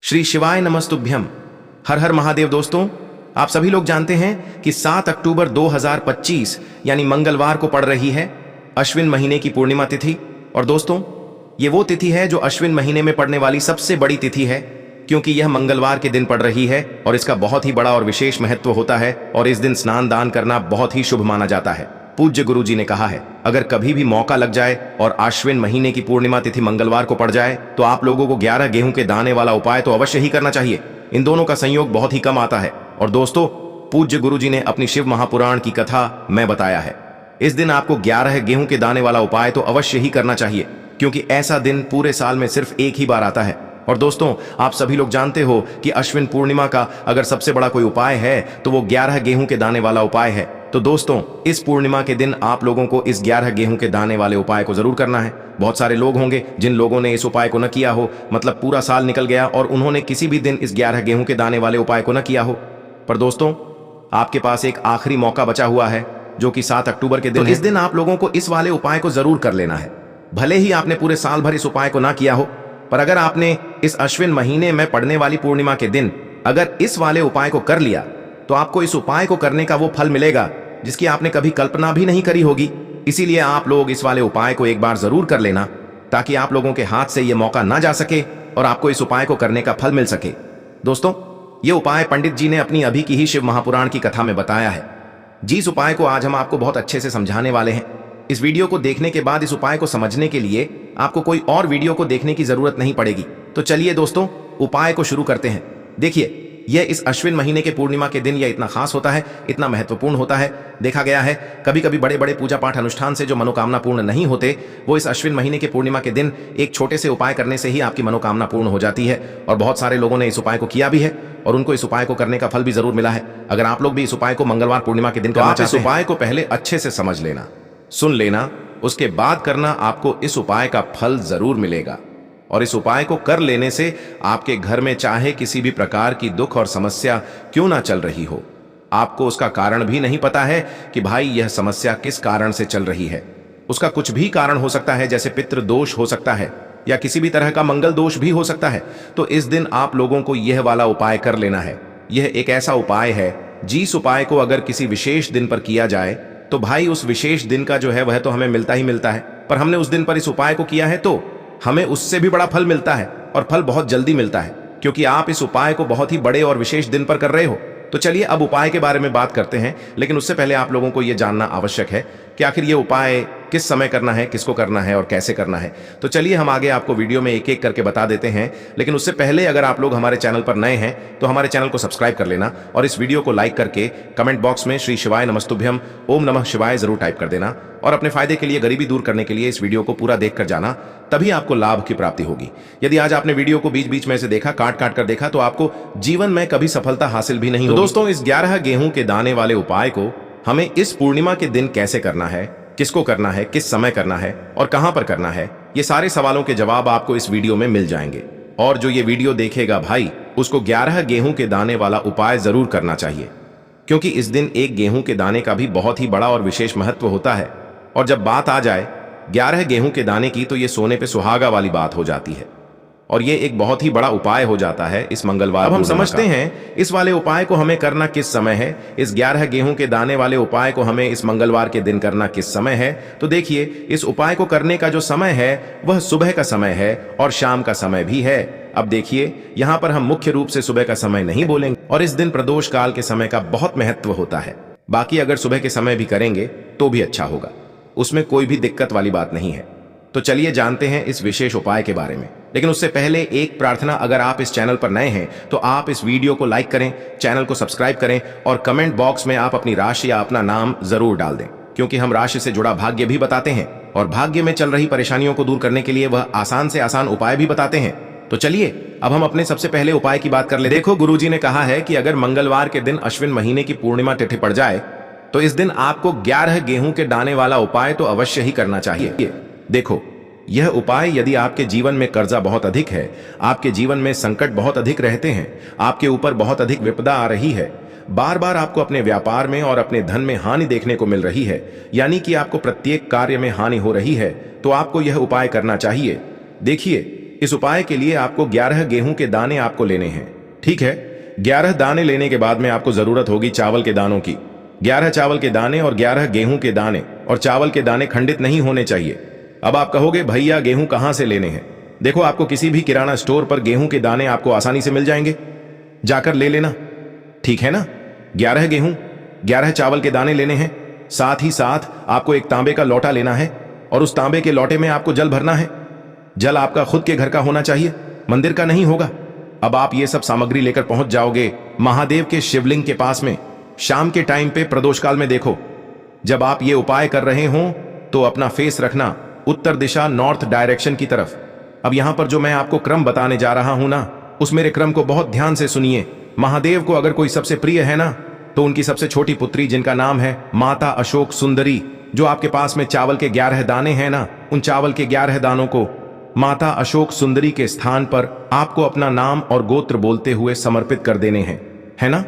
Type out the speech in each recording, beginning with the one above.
श्री शिवाय नमस्तुभ्यम। हर हर महादेव। दोस्तों, आप सभी लोग जानते हैं कि 7 अक्टूबर 2025 यानी मंगलवार को पड़ रही है अश्विन महीने की पूर्णिमा तिथि। और दोस्तों, ये वो तिथि है जो अश्विन महीने में पड़ने वाली सबसे बड़ी तिथि है, क्योंकि यह मंगलवार के दिन पड़ रही है और इसका बहुत ही बड़ा और विशेष महत्व होता है। और इस दिन स्नान दान करना बहुत ही शुभ माना जाता है। पूज्य गुरु जी ने कहा है, अगर कभी भी मौका लग जाए और अश्विन महीने की पूर्णिमा तिथि मंगलवार को पड़ जाए तो आप लोगों को 11 गेहूं के दाने वाला उपाय तो अवश्य ही करना चाहिए। इन दोनों का संयोग बहुत ही कम आता है। और दोस्तों, पूज्य गुरु जी ने अपनी शिव महापुराण की कथा में बताया है, इस दिन आपको 11 गेहूं के दाने वाला उपाय तो अवश्य ही करना चाहिए, क्योंकि ऐसा दिन पूरे साल में सिर्फ एक ही बार आता है। और दोस्तों, आप सभी लोग जानते हो कि अश्विन पूर्णिमा का अगर सबसे बड़ा कोई उपाय है तो वो 11 गेहूं के दाने वाला उपाय है। तो दोस्तों, इस पूर्णिमा के दिन आप लोगों को इस 11 गेहूं के दाने वाले उपाय को जरूर करना है। बहुत सारे लोग होंगे जिन लोगों ने इस उपाय को न किया हो, मतलब पूरा साल निकल गया और उन्होंने किसी भी दिन इस 11 गेहूं के दाने वाले उपाय को न किया हो। पर दोस्तों, आपके पास एक आखिरी मौका बचा हुआ है, जो कि 7 अक्टूबर के दिन है। इस दिन आप लोगों को इस वाले उपाय को जरूर कर लेना है। भले ही आपने पूरे साल भर इस उपाय को ना किया हो, पर अगर आपने इस अश्विन महीने में पड़ने वाली पूर्णिमा के दिन अगर इस वाले उपाय को कर लिया तो आपको इस उपाय को करने का वो फल मिलेगा जिसकी आपने कभी कल्पना भी नहीं करी होगी। इसीलिए आप लोग इस वाले उपाय को एक बार जरूर कर लेना, ताकि आप लोगों के हाथ से ये मौका ना जा सके और आपको इस उपाय को करने का फल मिल सके। दोस्तों, ये उपाय पंडित जी ने अपनी अभी की ही शिव महापुराण की कथा में बताया है। जिस उपाय को आज हम आपको बहुत अच्छे से समझाने वाले हैं। इस वीडियो को देखने के बाद इस उपाय को समझने के लिए आपको कोई और वीडियो को देखने की जरूरत नहीं पड़ेगी। तो चलिए दोस्तों, उपाय को शुरू करते हैं। देखिए, यह इस अश्विन महीने के पूर्णिमा के दिन यह इतना खास होता है, इतना महत्वपूर्ण होता है। देखा गया है कभी कभी बड़े बड़े पूजा पाठ अनुष्ठान से जो मनोकामना पूर्ण नहीं होते, वो इस अश्विन महीने के पूर्णिमा के दिन एक छोटे से उपाय करने से ही आपकी मनोकामना पूर्ण हो जाती है। और बहुत सारे लोगों ने इस उपाय को किया भी है और उनको इस उपाय को करने का फल भी जरूर मिला है। अगर आप लोग भी इस उपाय को मंगलवार पूर्णिमा के दिन करना चाहते हैं, इस उपाय को पहले अच्छे से समझ लेना, सुन लेना, उसके बाद करना। आपको इस उपाय का फल जरूर मिलेगा। और इस उपाय को कर लेने से आपके घर में चाहे किसी भी प्रकार की दुख और समस्या क्यों ना चल रही हो, आपको उसका कारण भी नहीं पता है कि भाई यह समस्या किस कारण से चल रही है। उसका कुछ भी कारण हो सकता है, जैसे पितृ दोष हो सकता है या किसी भी तरह का मंगल दोष भी हो सकता है। तो इस दिन आप लोगों को यह वाला उपाय कर लेना है। यह एक ऐसा उपाय है जिस उपाय को अगर किसी विशेष दिन पर किया जाए तो भाई उस विशेष दिन का जो है वह तो हमें मिलता ही मिलता है। पर हमने उस दिन पर इस उपाय को किया है तो हमें उससे भी बड़ा फल मिलता है, और फल बहुत जल्दी मिलता है, क्योंकि आप इस उपाय को बहुत ही बड़े और विशेष दिन पर कर रहे हो। तो चलिए अब उपाय के बारे में बात करते हैं, लेकिन उससे पहले आप लोगों को यह जानना आवश्यक है कि आखिर ये उपाय किस समय करना है, किसको करना है और कैसे करना है। तो चलिए हम आगे आपको वीडियो में एक एक करके बता देते हैं। लेकिन उससे पहले अगर आप लोग हमारे चैनल पर नए हैं तो हमारे चैनल को सब्सक्राइब कर लेना और इस वीडियो को लाइक करके कमेंट बॉक्स में श्री शिवाय नमस्तुभ्यम ओम नमः शिवाय जरूर टाइप कर देना। और अपने फायदे के लिए, गरीबी दूर करने के लिए इस वीडियो को पूरा देख कर जाना, तभी आपको लाभ की प्राप्ति होगी। यदि आज आपने वीडियो को बीच बीच में से देखा, काट काट कर देखा, तो आपको जीवन में कभी सफलता हासिल भी नहीं होगी। दोस्तों, इस 11 गेहूं के दाने वाले उपाय को हमें इस पूर्णिमा के दिन कैसे करना है, किसको करना है, किस समय करना है और कहां पर करना है, ये सारे सवालों के जवाब आपको इस वीडियो में मिल जाएंगे। और जो ये वीडियो देखेगा भाई, उसको 11 गेहूं के दाने वाला उपाय जरूर करना चाहिए, क्योंकि इस दिन एक गेहूं के दाने का भी बहुत ही बड़ा और विशेष महत्व होता है। और जब बात आ जाए 11 गेहूं के दाने की, तो ये सोने पे सुहागा वाली बात हो जाती है और ये एक बहुत ही बड़ा उपाय हो जाता है इस मंगलवार। अब हम समझते हैं इस वाले उपाय को हमें करना किस समय है। इस 11 गेहूं के दाने वाले उपाय को हमें इस मंगलवार के दिन करना किस समय है। तो देखिए, इस उपाय को करने का जो समय है वह सुबह का समय है और शाम का समय भी है। अब देखिए, यहां पर हम मुख्य रूप से सुबह का समय नहीं बोलेंगे और इस दिन प्रदोष काल के समय का बहुत महत्व होता है। बाकी अगर सुबह के समय भी करेंगे तो भी अच्छा होगा, उसमें कोई भी दिक्कत वाली बात नहीं है। तो चलिए जानते हैं इस विशेष उपाय के बारे में। लेकिन उससे पहले एक प्रार्थना, अगर आप इस चैनल पर नए हैं तो आप इस वीडियो को लाइक करें, चैनल को सब्सक्राइब करें और कमेंट बॉक्स में आप अपनी राशि या अपना नाम जरूर डाल दें, क्योंकि हम राशि से जुड़ा भाग्य भी बताते हैं और भाग्य में चल रही परेशानियों को दूर करने के लिए वह आसान से आसान उपाय भी बताते हैं। तो चलिए अब हम अपने सबसे पहले उपाय की बात कर ले। देखो, गुरुजी ने कहा है कि अगर मंगलवार के दिन अश्विन महीने की पूर्णिमा तिथि पड़ जाए तो इस दिन आपको 11 गेहूं के दाने वाला उपाय तो अवश्य ही करना चाहिए। देखो, यह उपाय यदि आपके जीवन में कर्जा बहुत अधिक है, आपके जीवन में संकट बहुत अधिक रहते हैं, आपके ऊपर बहुत अधिक विपदा आ रही है, बार बार आपको अपने व्यापार में और अपने धन में हानि देखने को मिल रही है, यानी कि आपको प्रत्येक कार्य में हानि हो रही है, तो आपको यह उपाय करना चाहिए। देखिए, इस उपाय के लिए आपको 11 गेहूं के दाने आपको लेने हैं। ठीक है, 11 दाने लेने के बाद में आपको जरूरत होगी चावल के दानों की। 11 चावल के दाने और 11 गेहूं के दाने, और चावल के दाने खंडित नहीं होने चाहिए। अब आप कहोगे भैया गेहूं कहां से लेने हैं? देखो, आपको किसी भी किराना स्टोर पर गेहूं के दाने आपको आसानी से मिल जाएंगे, जाकर ले लेना। ठीक है ना? 11 गेहूं, 11 चावल के दाने लेने हैं। साथ ही साथ आपको एक तांबे का लोटा लेना है, और उस तांबे के लोटे में आपको जल भरना है। जल आपका खुद के घर का होना चाहिए, मंदिर का नहीं होगा। अब आप ये सब सामग्री लेकर पहुंच जाओगे महादेव के शिवलिंग के पास में। शाम के टाइम पे प्रदोष काल में देखो, जब आप ये उपाय कर रहे हो तो अपना फेस रखना उत्तर दिशा, नॉर्थ डायरेक्शन की तरफ। अब यहां पर जो मैं आपको क्रम बताने जा रहा हूं ना, उस मेरे क्रम को बहुत ध्यान से सुनिए। महादेव को अगर कोई सबसे प्रिय है ना, तो उनकी सबसे छोटी पुत्री जिनका नाम है माता अशोक सुंदरी, जो आपके पास में चावल के 11 दाने हैं ना, उन चावल के 11 दानों को माता अशोक सुंदरी के स्थान पर आपको अपना नाम और गोत्र बोलते हुए समर्पित कर देने हैं, है ना?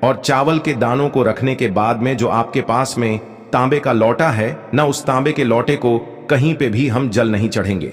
और चावल के दानों को रखने के बाद में जो आपके पास में तांबे का लोटा है ना, उस तांबे के लोटे को कहीं पे भी हम जल नहीं चढ़ेंगे।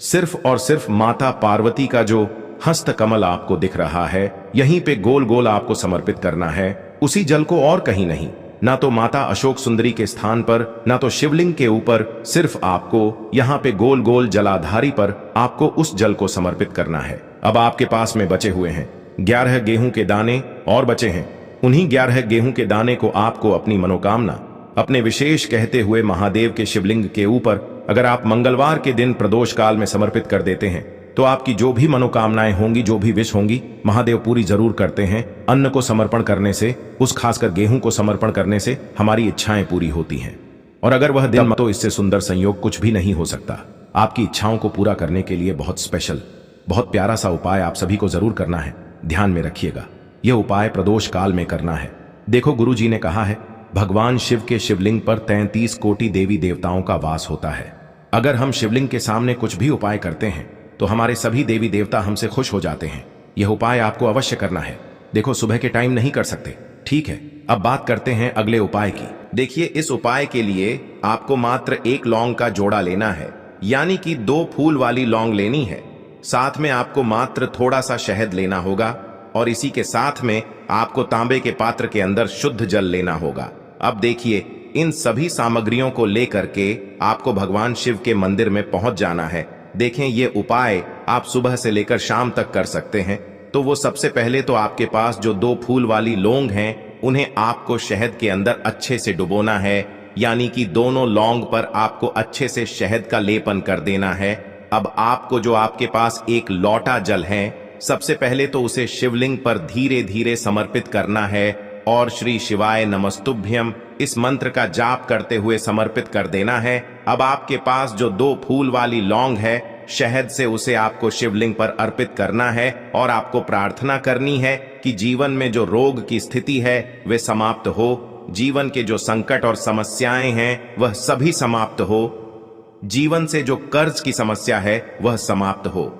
सिर्फ और सिर्फ माता पार्वती का जो हस्त कमल आपको दिख रहा है, यहीं पे गोल गोल आपको समर्पित करना है, उसी जल को, और कहीं नहीं। ना तो माता अशोक सुंदरी के स्थान पर, ना तो शिवलिंग के ऊपर, सिर्फ आपको यहाँ पे गोल गोल जलाधारी पर आपको उस जल को समर्पित करना है। अब आपके पास में बचे हुए हैं 11 गेहूं के दाने और बचे हैं। उन्हीं 11 गेहूं के दाने को आपको अपनी मनोकामना, अपने विशेष कहते हुए महादेव के शिवलिंग के ऊपर अगर आप मंगलवार के दिन प्रदोष काल में समर्पित कर देते हैं, तो आपकी जो भी मनोकामनाएं होंगी, जो भी विश होंगी, महादेव पूरी जरूर करते हैं। अन्न को समर्पण करने से, उस खासकर गेहूं को समर्पण करने से हमारी इच्छाएं पूरी होती हैं। और अगर वह दिन, तो इससे सुंदर संयोग कुछ भी नहीं हो सकता। आपकी इच्छाओं को पूरा करने के लिए बहुत स्पेशल, बहुत प्यारा सा उपाय आप सभी को जरूर करना है। ध्यान में रखिएगा, यह उपाय प्रदोष काल में करना है। देखो, गुरु जी ने कहा है भगवान शिव के शिवलिंग पर 33 कोटि देवी देवताओं का वास होता है। अगर हम शिवलिंग के सामने कुछ भी उपाय करते हैं तो हमारे सभी देवी देवता हमसे खुश हो जाते हैं। यह उपाय आपको अवश्य करना है। देखो, सुबह के टाइम नहीं कर सकते, ठीक है? अब बात करते हैं अगले उपाय की। देखिए, इस उपाय के लिए आपको मात्र 1 लौंग का जोड़ा लेना है, यानी कि 2 फूल वाली लौंग लेनी है। साथ में आपको मात्र थोड़ा सा शहद लेना होगा, और इसी के साथ में आपको तांबे के पात्र के अंदर शुद्ध जल लेना होगा। अब देखिए, इन सभी सामग्रियों को लेकर के आपको भगवान शिव के मंदिर में पहुंच जाना है। देखें, ये उपाय आप सुबह से लेकर शाम तक कर सकते हैं। तो वो सबसे पहले तो आपके पास जो 2 फूल वाली लौंग हैं, उन्हें आपको शहद के अंदर अच्छे से डुबोना है, यानी कि दोनों लौंग पर आपको अच्छे से शहद का लेपन कर देना है। अब आपको जो आपके पास एक लोटा जल है, सबसे पहले तो उसे शिवलिंग पर धीरे धीरे समर्पित करना है, और श्री शिवाय नमस्तुभ्यम इस मंत्र का जाप करते हुए समर्पित कर देना है। अब आपके पास जो 2 फूल वाली लौंग है, शहद से उसे आपको शिवलिंग पर अर्पित करना है, और आपको प्रार्थना करनी है कि जीवन में जो रोग की स्थिति है वे समाप्त हो, जीवन के जो संकट और समस्याएं हैं वह सभी समाप्त हो, जीवन से जो कर्ज की समस्या है वह समाप्त हो।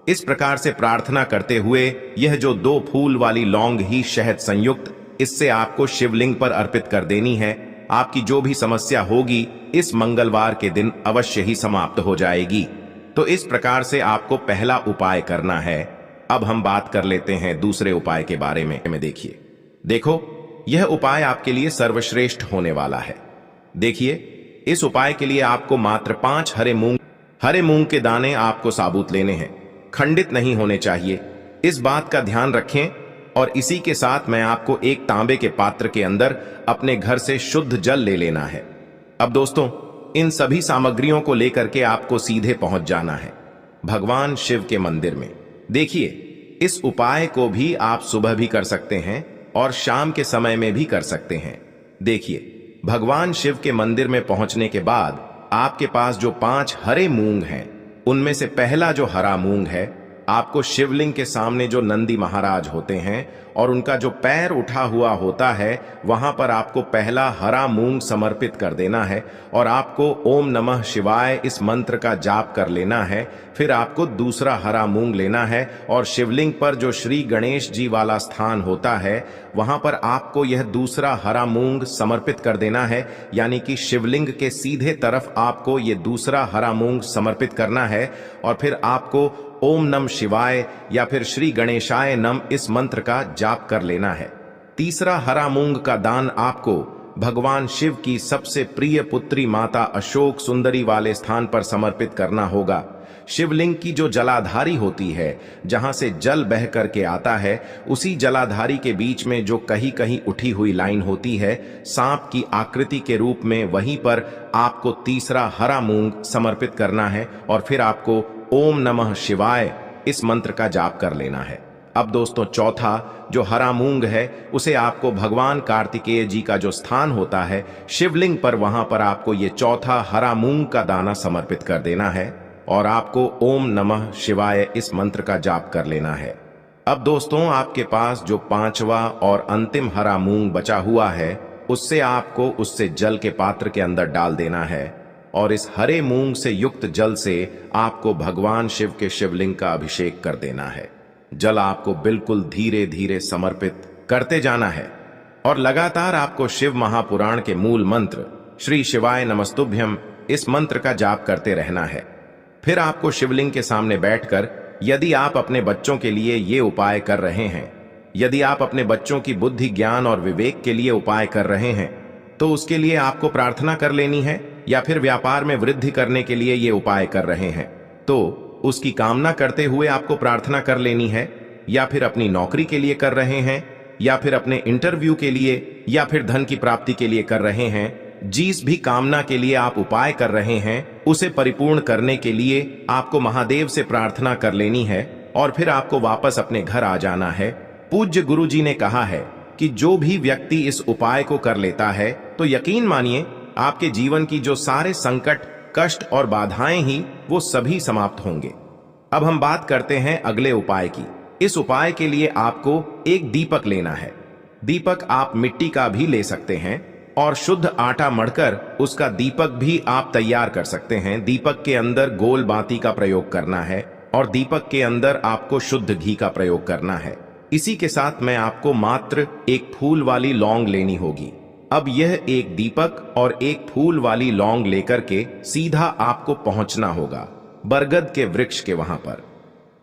इस प्रकार से प्रार्थना करते हुए यह जो 2 फूल वाली लौंग ही शहद संयुक्त, इससे आपको शिवलिंग पर अर्पित कर देनी है। आपकी जो भी समस्या होगी इस मंगलवार के दिन अवश्य ही समाप्त हो जाएगी। तो इस प्रकार से आपको पहला उपाय करना है। अब हम बात कर लेते हैं दूसरे उपाय के बारे में। देखिए, देखो, यह उपाय आपके लिए सर्वश्रेष्ठ होने वाला है। देखिए, इस उपाय के लिए आपको मात्र 5 हरे मूंग के दाने आपको साबुत लेने हैं, खंडित नहीं होने चाहिए। इस बात का ध्यान रखें। और इसी के साथ मैं आपको एक तांबे के पात्र के अंदर अपने घर से शुद्ध जल ले लेना है। अब दोस्तों, इन सभी सामग्रियों को लेकर के आपको सीधे पहुंच जाना है भगवान शिव के मंदिर में। देखिए, इस उपाय को भी आप सुबह भी कर सकते हैं और शाम के समय में भी कर सकते हैं। देखिए, भगवान शिव के मंदिर में पहुंचने के बाद आपके पास जो 5 हरे मूंग हैं, उनमें से पहला जो हरा मूंग है, आपको शिवलिंग के सामने जो नंदी महाराज होते हैं और उनका जो पैर उठा हुआ होता है, वहां पर आपको पहला हरा मूंग समर्पित कर देना है, और आपको ओम नमः शिवाय इस मंत्र का जाप कर लेना है। फिर आपको दूसरा हरा मूंग लेना है, और शिवलिंग पर जो श्री गणेश जी वाला स्थान होता है, वहां पर आपको यह दूसरा हरा मूंग समर्पित कर देना है, यानी कि शिवलिंग के सीधे तरफ आपको ये दूसरा हरा मूंग समर्पित करना है। और फिर आपको ओम नम शिवाय या फिर श्री गणेशाय नम इस मंत्र का जाप कर लेना है। तीसरा, हरा मूंग का दान आपको भगवान शिव की सबसे प्रिय पुत्री माता अशोक सुंदरी वाले स्थान पर समर्पित करना होगा। शिवलिंग की जो जलाधारी होती है, जहां से जल बह करके आता है, उसी जलाधारी के बीच में जो कहीं कहीं उठी हुई लाइन होती है सांप की आकृति के रूप में, वहीं पर आपको तीसरा हरा मूंग समर्पित करना है और फिर आपको ओम नमः शिवाय इस मंत्र का जाप कर लेना है। अब दोस्तों, चौथा जो हरा मूंग है उसे आपको भगवान कार्तिकेय जी का जो स्थान होता है शिवलिंग पर, वहां पर आपको ये चौथा हरा मूंग का दाना समर्पित कर देना है और आपको ओम नमः शिवाय इस मंत्र का जाप कर लेना है। अब दोस्तों, आपके पास जो पांचवा और अंतिम हरा मूंग बचा हुआ है उससे आपको उससे जल के पात्र के अंदर डाल देना है और इस हरे मूंग से युक्त जल से आपको भगवान शिव के शिवलिंग का अभिषेक कर देना है। जल आपको बिल्कुल धीरे धीरे समर्पित करते जाना है और लगातार आपको शिव महापुराण के मूल मंत्र श्री शिवाय नमस्तुभ्यम इस मंत्र का जाप करते रहना है। फिर आपको शिवलिंग के सामने बैठकर, यदि आप अपने बच्चों के लिए ये उपाय कर रहे हैं, यदि आप अपने बच्चों की बुद्धि, ज्ञान और विवेक के लिए उपाय कर रहे हैं, तो उसके लिए आपको प्रार्थना कर लेनी है। या फिर व्यापार में वृद्धि करने के लिए ये उपाय कर रहे हैं तो उसकी कामना करते हुए आपको प्रार्थना कर लेनी है। या फिर अपनी नौकरी के लिए कर रहे हैं, या फिर अपने इंटरव्यू के लिए, या फिर धन की प्राप्ति के लिए कर रहे हैं, जिस भी कामना के लिए आप उपाय कर रहे हैं उसे परिपूर्ण करने के लिए आपको महादेव से प्रार्थना कर लेनी है और फिर आपको वापस अपने घर आ जाना है। पूज्य गुरु जी ने कहा है कि जो भी व्यक्ति इस उपाय को कर लेता है तो यकीन मानिए आपके जीवन की जो सारे संकट, कष्ट और बाधाएं ही वो सभी समाप्त होंगे। अब हम बात करते हैं अगले उपाय की। इस उपाय के लिए आपको एक दीपक लेना है। दीपक आप मिट्टी का भी ले सकते हैं और शुद्ध आटा मढ़कर उसका दीपक भी आप तैयार कर सकते हैं। दीपक के अंदर गोल बाती का प्रयोग करना है और दीपक के अंदर आपको शुद्ध घी का प्रयोग करना है। इसी के साथ में आपको मात्र एक फूल वाली लौंग लेनी होगी। अब यह एक दीपक और एक फूल वाली लौंग लेकर के सीधा आपको पहुंचना होगा बरगद के वृक्ष के वहां पर।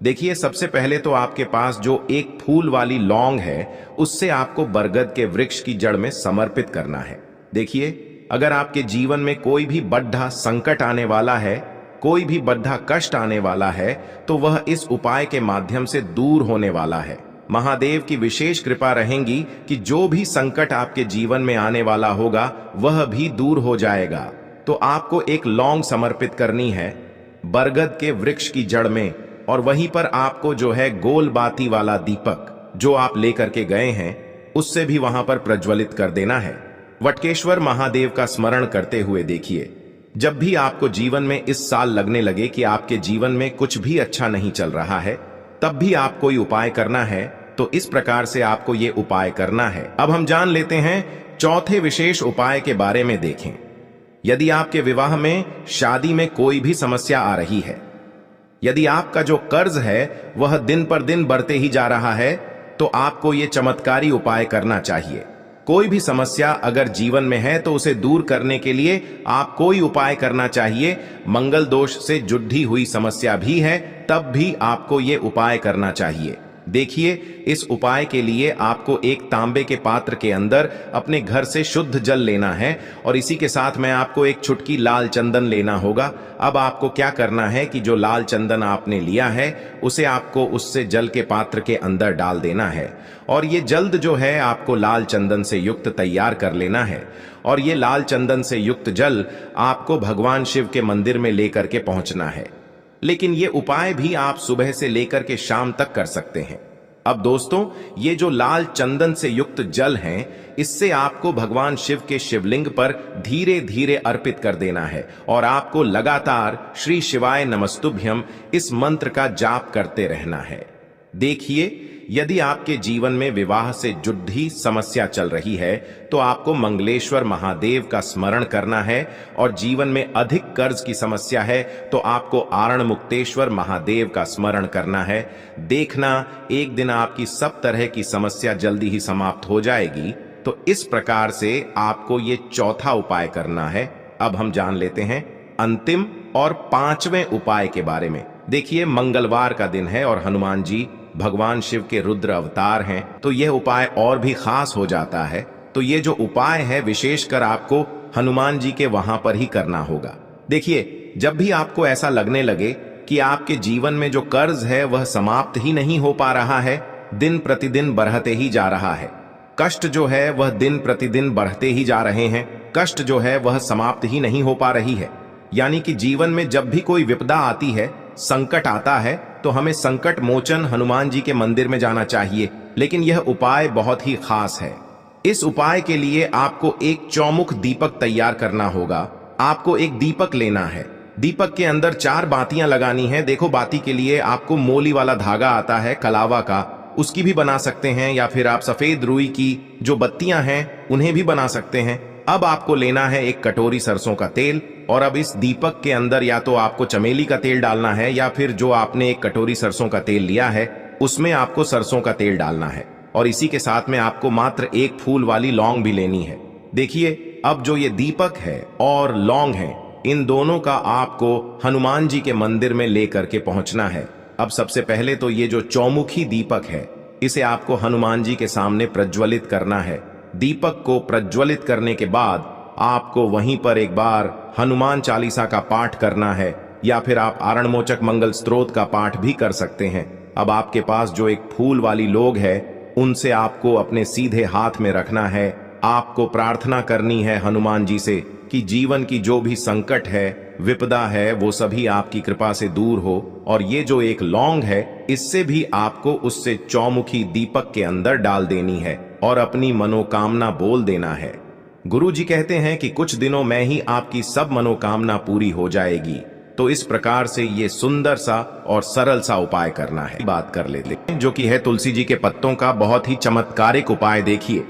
देखिए, सबसे पहले तो आपके पास जो एक फूल वाली लौंग है उससे आपको बरगद के वृक्ष की जड़ में समर्पित करना है। देखिए, अगर आपके जीवन में कोई भी बड़ा संकट आने वाला है, कोई भी बड़ा कष्ट आने वाला है, तो वह इस उपाय के माध्यम से दूर होने वाला है। महादेव की विशेष कृपा रहेगी कि जो भी संकट आपके जीवन में आने वाला होगा वह भी दूर हो जाएगा। तो आपको एक लौंग समर्पित करनी है बरगद के वृक्ष की जड़ में और वहीं पर आपको जो है गोल बाती वाला दीपक जो आप लेकर के गए हैं उससे भी वहां पर प्रज्वलित कर देना है। वटकेश्वर महादेव का स्मरण करते हुए देखिए, जब भी आपको जीवन में इस साल लगने लगे कि आपके जीवन में कुछ भी अच्छा नहीं चल रहा है, तब भी आप कोई उपाय करना है तो इस प्रकार से आपको ये उपाय करना है। अब हम जान लेते हैं चौथे विशेष उपाय के बारे में। देखें, यदि आपके विवाह में, शादी में कोई भी समस्या आ रही है, यदि आपका जो कर्ज है वह दिन पर दिन बढ़ते ही जा रहा है, तो आपको ये चमत्कारी उपाय करना चाहिए। कोई भी समस्या अगर जीवन में है तो उसे दूर करने के लिए आप कोई उपाय करना चाहिए। मंगल दोष से जुड़ी हुई समस्या भी है तब भी आपको ये उपाय करना चाहिए। देखिए, इस उपाय के लिए आपको एक तांबे के पात्र के अंदर अपने घर से शुद्ध जल लेना है और इसी के साथ में आपको एक चुटकी लाल चंदन लेना होगा। अब आपको क्या करना है कि जो लाल चंदन आपने लिया है उसे आपको उससे जल के पात्र के अंदर डाल देना है और ये जल्द जो है आपको लाल चंदन से युक्त तैयार कर लेना है और ये लाल चंदन से युक्त जल आपको भगवान शिव के मंदिर में लेकर के पहुंचना है। लेकिन ये उपाय भी आप सुबह से लेकर के शाम तक कर सकते हैं। अब दोस्तों, ये जो लाल चंदन से युक्त जल हैं, इससे आपको भगवान शिव के शिवलिंग पर धीरे धीरे अर्पित कर देना है और आपको लगातार श्री शिवाय नमस्तुभ्यम इस मंत्र का जाप करते रहना है। देखिए, यदि आपके जीवन में विवाह से जुड़ी समस्या चल रही है तो आपको मंगलेश्वर महादेव का स्मरण करना है और जीवन में अधिक कर्ज की समस्या है तो आपको आरण मुक्तेश्वर महादेव का स्मरण करना है। देखना, एक दिन आपकी सब तरह की समस्या जल्दी ही समाप्त हो जाएगी। तो इस प्रकार से आपको ये चौथा उपाय करना है। अब हम जान लेते हैं अंतिम और पांचवें उपाय के बारे में। देखिए, मंगलवार का दिन है और हनुमान जी भगवान शिव के रुद्र अवतार हैं, तो यह उपाय और भी खास हो जाता है। तो ये जो उपाय है विशेषकर आपको हनुमान जी के वहां पर ही करना होगा। देखिए, जब भी आपको ऐसा लगने लगे कि आपके जीवन में जो कर्ज है वह समाप्त ही नहीं हो पा रहा है, दिन प्रतिदिन बढ़ते ही जा रहा है, कष्ट जो है वह दिन प्रतिदिन बढ़ते ही जा रहे हैं, कष्ट जो है वह समाप्त ही नहीं हो पा रही है, यानी कि जीवन में जब भी कोई विपदा आती है, संकट आता है, तो हमें संकट मोचन हनुमान जी के मंदिर में जाना चाहिए। लेकिन यह उपाय बहुत ही खास है। इस उपाय के लिए आपको एक चौमुख दीपक तैयार करना होगा। आपको एक दीपक लेना है, दीपक के अंदर 4 बातियां लगानी है। देखो, बाती के लिए आपको मोली वाला धागा आता है कलावा का, उसकी भी बना सकते हैं, या फिर आप सफेद रुई की जो बत्तियां हैं उन्हें भी बना सकते हैं। अब आपको लेना है एक कटोरी सरसों का तेल, और अब इस दीपक के अंदर या तो आपको चमेली का तेल डालना है, या फिर जो आपने एक कटोरी सरसों का तेल लिया है उसमें आपको सरसों का तेल डालना है, और इसी के साथ में आपको मात्र एक फूल वाली लौंग भी लेनी है। देखिए, अब जो ये दीपक है और लौंग है, इन दोनों का आपको हनुमान जी के मंदिर में लेकर के पहुंचना है। अब सबसे पहले तो ये जो चौमुखी दीपक है, इसे आपको हनुमान जी के सामने प्रज्वलित करना है। दीपक को प्रज्वलित करने के बाद आपको वहीं पर एक बार हनुमान चालीसा का पाठ करना है, या फिर आप आरणमोचक मंगल स्तोत्र का पाठ भी कर सकते हैं। अब आपके पास जो एक फूल वाली लोग है, उनसे आपको अपने सीधे हाथ में रखना है। आपको प्रार्थना करनी है हनुमान जी से कि जीवन की जो भी संकट है, विपदा है, वो सभी आपकी कृपा से दूर हो। और ये जो एक लौंग है, इससे भी आपको उससे चौमुखी दीपक के अंदर डाल देनी है और अपनी मनोकामना बोल देना है। गुरु जी कहते हैं कि कुछ दिनों में ही आपकी सब मनोकामना पूरी हो जाएगी। तो इस प्रकार से ये सुंदर सा और सरल सा उपाय करना है। बात कर लेते हैं जो कि है तुलसी जी के पत्तों का बहुत ही चमत्कारिक उपाय। देखिए,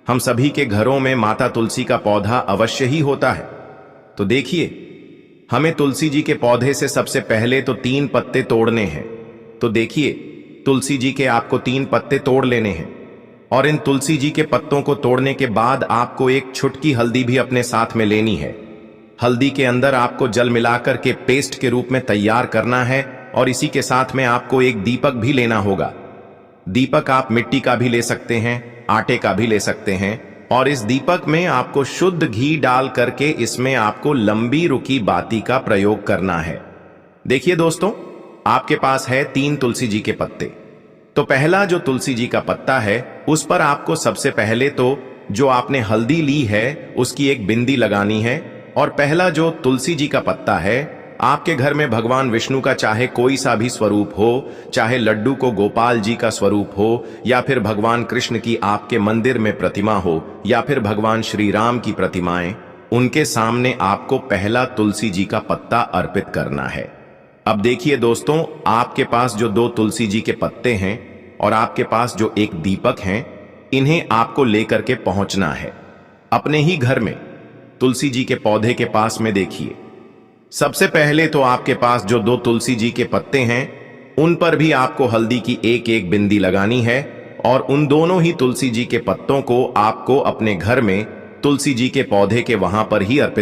हम सभी के घरों में माता तुलसी का पौधा अवश्य ही होता है। तो देखिए, हमें तुलसी जी के पौधे से सबसे पहले तो 3 पत्ते तोड़ने हैं। तो देखिए, तुलसी जी के आपको 3 पत्ते तोड़ लेने हैं, और इन तुलसी जी के पत्तों को तोड़ने के बाद आपको एक छुटकी हल्दी भी अपने साथ में लेनी है। हल्दी के अंदर आपको जल मिलाकर के पेस्ट के रूप में तैयार करना है, और इसी के साथ में आपको एक दीपक भी लेना होगा। दीपक आप मिट्टी का भी ले सकते हैं, आटे का भी ले सकते हैं, और इस दीपक में आपको शुद्ध घी डाल करके इसमें आपको लंबी रुकी बाती का प्रयोग करना है। देखिए दोस्तों, आपके पास है 3 तुलसी जी के पत्ते। तो पहला जो तुलसी जी का पत्ता है, उस पर आपको सबसे पहले तो जो आपने हल्दी ली है उसकी एक बिंदी लगानी है। और पहला जो तुलसी जी का पत्ता है, आपके घर में भगवान विष्णु का चाहे कोई सा भी स्वरूप हो, चाहे लड्डू को गोपाल जी का स्वरूप हो, या फिर भगवान कृष्ण की आपके मंदिर में प्रतिमा हो, या फिर भगवान श्री राम की प्रतिमाएं, उनके सामने आपको पहला तुलसी जी का पत्ता अर्पित करना है। अब देखिए दोस्तों, आपके पास जो 2 तुलसी जी के पत्ते हैं और आपके पास जो एक दीपक हैं, इन्हें आपको लेकर के पहुंचना है अपने ही घर में तुलसी जी के पौधे के पास में। देखिए, सबसे पहले तो आपके पास जो 2 तुलसी जी के पत्ते हैं, उन पर भी आपको हल्दी की एक एक बिंदी लगानी है, और उन दोनों ही तुलसी जी के पत्तों को आपको अपने घर में तुलसी जी के पौधे के वहां पर ही अर्पित